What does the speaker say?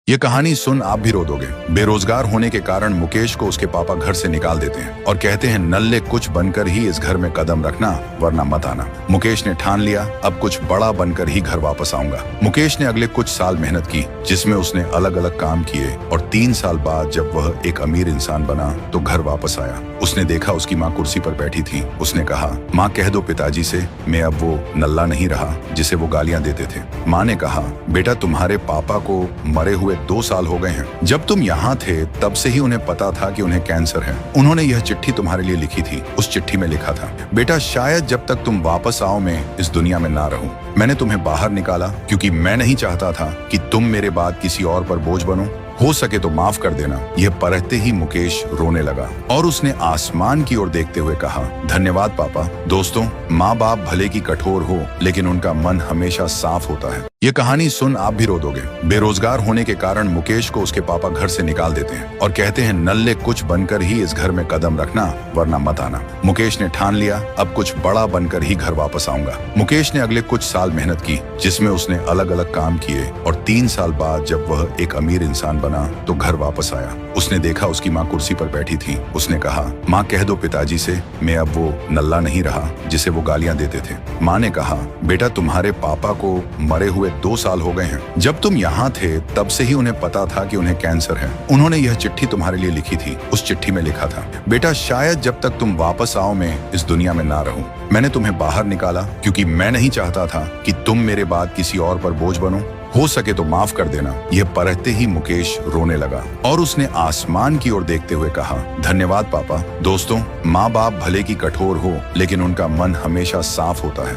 ये कहानी सुन आप भी रो दोगे। बेरोजगार होने के कारण मुकेश को उसके पापा घर से निकाल देते हैं और कहते हैं नल्ले कुछ बनकर ही इस घर में कदम रखना वरना मत आना। मुकेश ने ठान लिया अब कुछ बड़ा बनकर ही घर वापस आऊंगा। मुकेश ने अगले कुछ साल मेहनत की जिसमें उसने अलग अलग काम किए और 3 साल बाद जब वह एक अमीर इंसान बना तो घर वापस आया। उसने देखा उसकी माँ कुर्सी पर बैठी थी। उसने कहा, माँ कह दो पिताजी से मैं अब वो नल्ला नहीं रहा जिसे वो गालियां देते थे। माँ ने कहा, बेटा तुम्हारे पापा को मरे हुए 2 साल हो गए हैं। जब तुम यहाँ थे तब से ही उन्हें पता था कि उन्हें कैंसर है। उन्होंने यह चिट्ठी तुम्हारे लिए लिखी थी। उस चिट्ठी में लिखा था, बेटा शायद जब तक तुम वापस आओ मैं इस दुनिया में ना रहूं। मैंने तुम्हें बाहर निकाला क्योंकि मैं नहीं चाहता था कि तुम मेरे बाद किसी और पर बोझ बनो। हो सके तो माफ कर देना। यह पढ़ते ही मुकेश रोने लगा और उसने आसमान की ओर देखते हुए कहा, धन्यवाद पापा। दोस्तों, माँ बाप भले की कठोर हो लेकिन उनका मन हमेशा साफ होता है। ये कहानी सुन आप भी रो दोगे। बेरोजगार होने के कारण मुकेश को उसके पापा घर से निकाल देते हैं और कहते हैं नल्ले कुछ बनकर ही इस घर में कदम रखना वरना मत आना। मुकेश ने ठान लिया अब कुछ बड़ा बनकर ही घर वापस आऊंगा। मुकेश ने अगले कुछ साल मेहनत की जिसमें उसने अलग अलग काम किए और 3 साल बाद जब वह एक अमीर इंसान बना तो घर वापस आया। उसने देखा उसकी माँ कुर्सी पर बैठी थी। उसने कहा, माँ कह दो पिताजी से मैं अब वो नल्ला नहीं रहा जिसे वो गालियां देते थे। माँ ने कहा, बेटा तुम्हारे पापा को मरे हुए 2 साल हो गए हैं। जब तुम यहाँ थे तब से ही उन्हें पता था कि उन्हें कैंसर है। उन्होंने यह चिट्ठी तुम्हारे लिए लिखी थी। उस चिट्ठी में लिखा था, बेटा शायद जब तक तुम वापस आओ मैं इस दुनिया में ना रहूं। मैंने तुम्हें बाहर निकाला क्योंकि मैं नहीं चाहता था कि तुम मेरे बाद किसी और पर बोझ बनो। हो सके तो माफ कर देना। यह पढ़ते ही मुकेश रोने लगा और उसने आसमान की ओर देखते हुए कहा, धन्यवाद पापा। दोस्तों, माँ बाप भले की कठोर हो लेकिन उनका मन हमेशा साफ होता है।